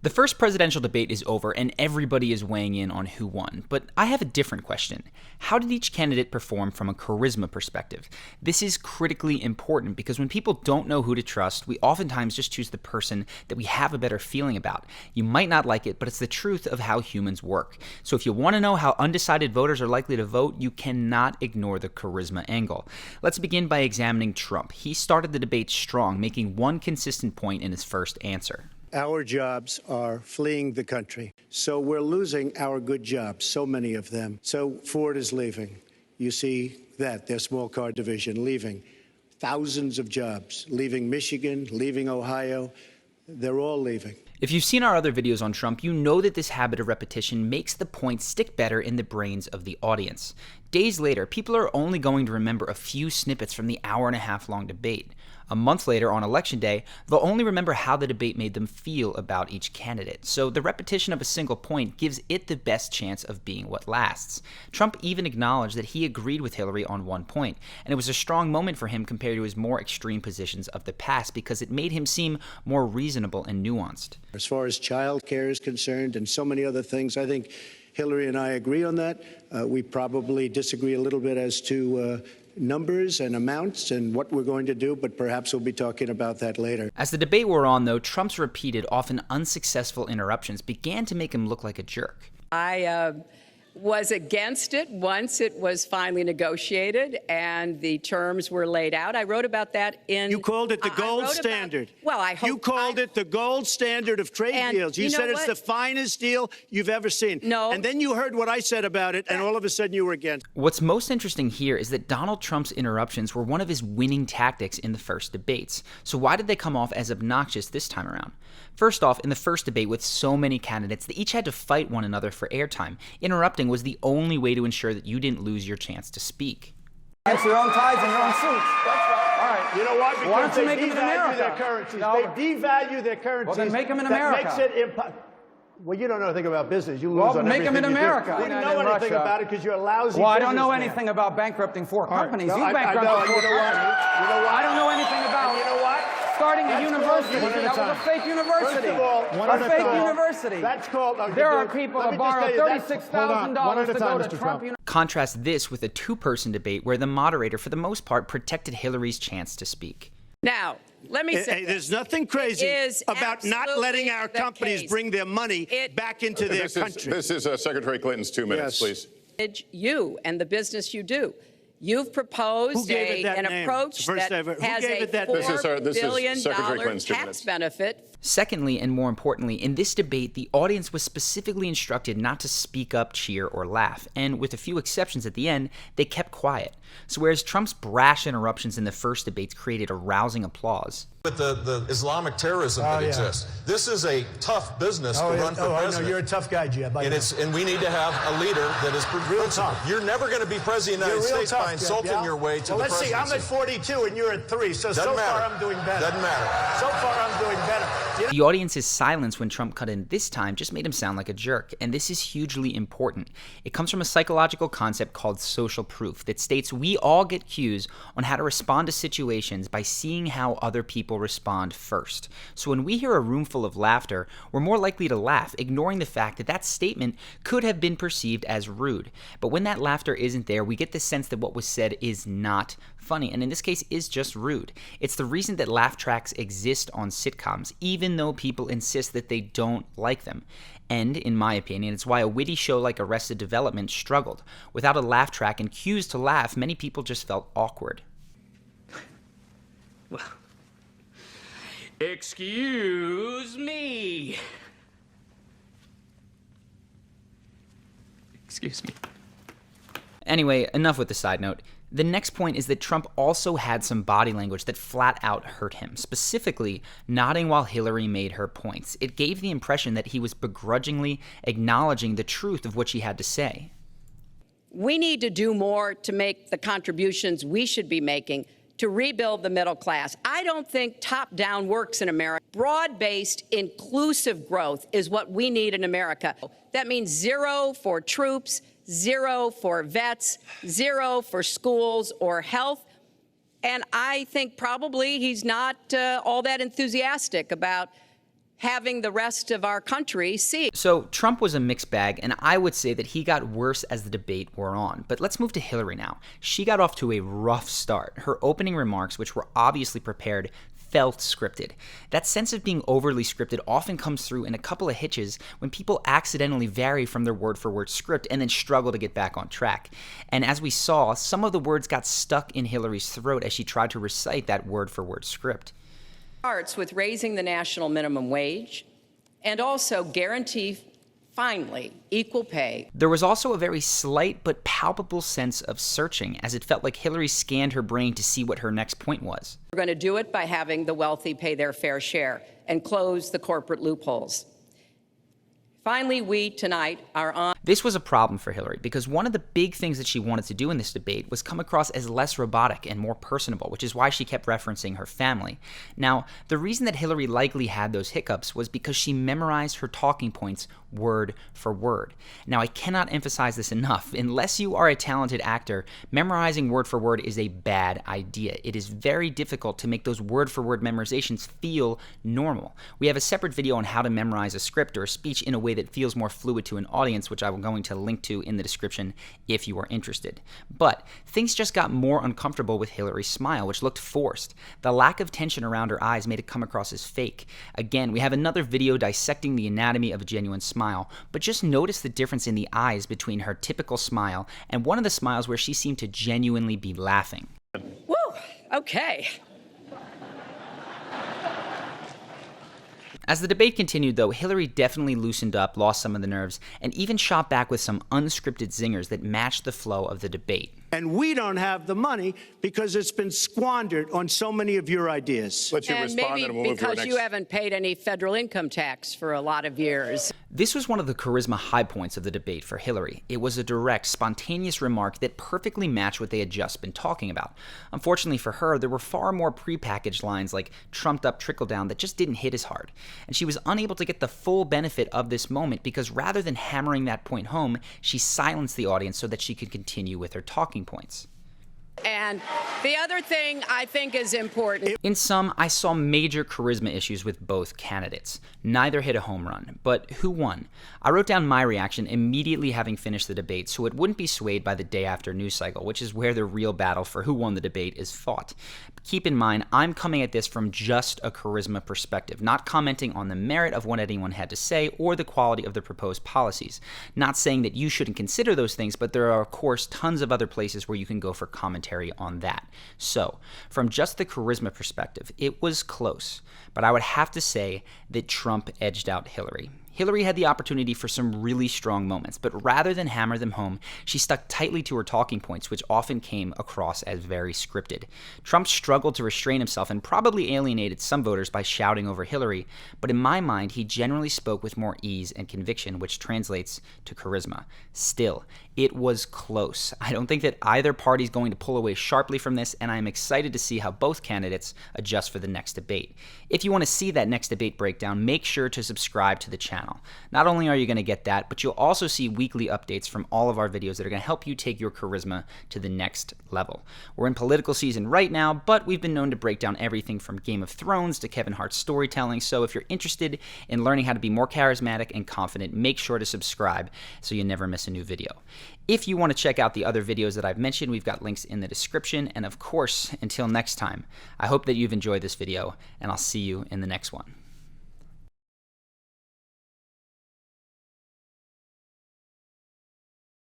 The first presidential debate is over and everybody is weighing in on who won, but I have a different question. How did each candidate perform from a charisma perspective? This is critically important because when people don't know who to trust, we oftentimes just choose the person that we have a better feeling about. You might not like it, but it's the truth of how humans work. So if you want to know how undecided voters are likely to vote, you cannot ignore the charisma angle. Let's begin by examining Trump. He started the debate strong, making one consistent point in his first answer. Our jobs are fleeing the country. So we're losing our good jobs, so many of them. So Ford is leaving. You see that, their small car division leaving. Thousands of jobs, leaving Michigan, leaving Ohio. They're all leaving. If you've seen our other videos on Trump, you know that this habit of repetition makes the point stick better in the brains of the audience. Days later, people are only going to remember a few snippets from the hour-and-a-half-long debate. A month later, on Election Day, they'll only remember how the debate made them feel about each candidate. So the repetition of a single point gives it the best chance of being what lasts. Trump even acknowledged that he agreed with Hillary on one point, and it was a strong moment for him compared to his more extreme positions of the past because it made him seem more reasonable and nuanced. As far as child care is concerned and so many other things, I think Hillary and I agree on that. We probably disagree a little bit as to numbers and amounts and what we're going to do, but perhaps we'll be talking about that later. As the debate wore on, though, Trump's repeated, often unsuccessful interruptions began to make him look like a jerk. I was against it once it was finally negotiated and the terms were laid out. I wrote about that in... You called it the gold standard. I hope... You called it the gold standard of trade deals. You said it's the finest deal you've ever seen. No. And then you heard what I said about it, and all of a sudden you were against. What's most interesting here is that Donald Trump's interruptions were one of his winning tactics in the first debates. So why did they come off as obnoxious this time around? First off, in the first debate with so many candidates, they each had to fight one another for airtime. Interrupting was the only way to ensure that you didn't lose your chance to speak. It's your own ties and your own suits. All right. You know what? Because why don't you they make them in America? Their currencies. No. They devalue their currencies. Well, then make them in America. That makes it well, you don't know anything about business. You lose on make them in America. You don't know anything about it because you're a lousy Well, I don't know businessman. anything about bankrupting four companies. No, You bankrupted I know, four you know what? companies. You know what? I don't know anything about You know what? starting a university. One at a That was time. a fake university. First of all, a fake university. That's called... There are people who borrow $36,000 to go to Trump University. Contrast this with a two-person debate where the moderator, for the most part, protected Hillary's chance to speak. Now, let me say there's nothing crazy about not letting our companies bring their money back into their country. This is Secretary Clinton's 2 minutes, please. You and the business you do. You've proposed an approach that has a $4 billion tax benefit. Secondly, and more importantly, in this debate, the audience was specifically instructed not to speak up, cheer, or laugh, and with a few exceptions at the end, they kept quiet. So whereas Trump's brash interruptions in the first debates created a rousing applause, with the Islamic terrorism that exists. This is a tough business to run for president. I know, you're a tough guy, Jeb. And we need to have a leader that is real tough. You're never going to be president of the United States by insulting your way to the presidency. Let's see, I'm at 42 and you're at 3, so far I'm doing better. Doesn't matter. So far I'm doing better. The audience's silence when Trump cut in this time just made him sound like a jerk, and this is hugely important. It comes from a psychological concept called social proof that states we all get cues on how to respond to situations by seeing how other people respond first. So when we hear a room full of laughter, we're more likely to laugh, ignoring the fact that that statement could have been perceived as rude. But when that laughter isn't there, we get the sense that what was said is not funny, and in this case is just rude. It's the reason that laugh tracks exist on sitcoms, even though people insist that they don't like them. And, in my opinion, it's why a witty show like Arrested Development struggled. Without a laugh track and cues to laugh, many people just felt awkward. Well, excuse me. Excuse me. Anyway, enough with the side note. The next point is that Trump also had some body language that flat out hurt him, specifically nodding while Hillary made her points. It gave the impression that he was begrudgingly acknowledging the truth of what she had to say. We need to do more to make the contributions we should be making to rebuild the middle class. I don't think top-down works in America. Broad-based, inclusive growth is what we need in America. That means 0 for troops, 0 for vets, 0 for schools or health. And I think probably he's not all that enthusiastic about having the rest of our country see. So Trump was a mixed bag, and I would say that he got worse as the debate wore on. But let's move to Hillary now. She got off to a rough start. Her opening remarks, which were obviously prepared, felt scripted. That sense of being overly scripted often comes through in a couple of hitches when people accidentally vary from their word-for-word script and then struggle to get back on track. And as we saw, some of the words got stuck in Hillary's throat as she tried to recite that word-for-word script. Starts with raising the national minimum wage and also guarantee, finally, equal pay. There was also a very slight but palpable sense of searching, as it felt like Hillary scanned her brain to see what her next point was. We're going to do it by having the wealthy pay their fair share and close the corporate loopholes. Finally, we tonight are on. This was a problem for Hillary because one of the big things that she wanted to do in this debate was come across as less robotic and more personable, which is why she kept referencing her family. Now, the reason that Hillary likely had those hiccups was because she memorized her talking points word for word. Now, I cannot emphasize this enough. Unless you are a talented actor, memorizing word for word is a bad idea. It is very difficult to make those word for word memorizations feel normal. We have a separate video on how to memorize a script or a speech in a way that feels more fluid to an audience, which I'm going to link to in the description if you are interested. But things just got more uncomfortable with Hillary's smile, which looked forced. The lack of tension around her eyes made it come across as fake. Again, we have another video dissecting the anatomy of a genuine smile, but just notice the difference in the eyes between her typical smile and one of the smiles where she seemed to genuinely be laughing. Woo, okay. As the debate continued, though, Hillary definitely loosened up, lost some of the nerves, and even shot back with some unscripted zingers that matched the flow of the debate. And we don't have the money because it's been squandered on so many of your ideas. Let you And respond, maybe and we'll move to our because next. you haven't paid any federal income tax for a lot of years. This was one of the charisma high points of the debate for Hillary. It was a direct, spontaneous remark that perfectly matched what they had just been talking about. Unfortunately for her, there were far more prepackaged lines like trumped up trickle down that just didn't hit as hard. And she was unable to get the full benefit of this moment because rather than hammering that point home, she silenced the audience so that she could continue with her talking points. And the other thing I think is important. In sum, I saw major charisma issues with both candidates. Neither hit a home run, but who won? I wrote down my reaction immediately having finished the debate so it wouldn't be swayed by the day after news cycle, which is where the real battle for who won the debate is fought. Keep in mind, I'm coming at this from just a charisma perspective, not commenting on the merit of what anyone had to say or the quality of the proposed policies. Not saying that you shouldn't consider those things, but there are, of course, tons of other places where you can go for commentary on that. So, from just the charisma perspective, it was close, but I would have to say that Trump edged out Hillary. Hillary had the opportunity for some really strong moments, but rather than hammer them home, she stuck tightly to her talking points, which often came across as very scripted. Trump struggled to restrain himself and probably alienated some voters by shouting over Hillary, but in my mind, he generally spoke with more ease and conviction, which translates to charisma. Still, it was close. I don't think that either party is going to pull away sharply from this, and I am excited to see how both candidates adjust for the next debate. If you want to see that next debate breakdown, make sure to subscribe to the channel. Not only are you going to get that, but you'll also see weekly updates from all of our videos that are going to help you take your charisma to the next level. We're in political season right now, but we've been known to break down everything from Game of Thrones to Kevin Hart's storytelling, so if you're interested in learning how to be more charismatic and confident, make sure to subscribe so you never miss a new video. If you want to check out the other videos that I've mentioned, we've got links in the description, and of course, until next time, I hope that you've enjoyed this video, and I'll see you in the next one.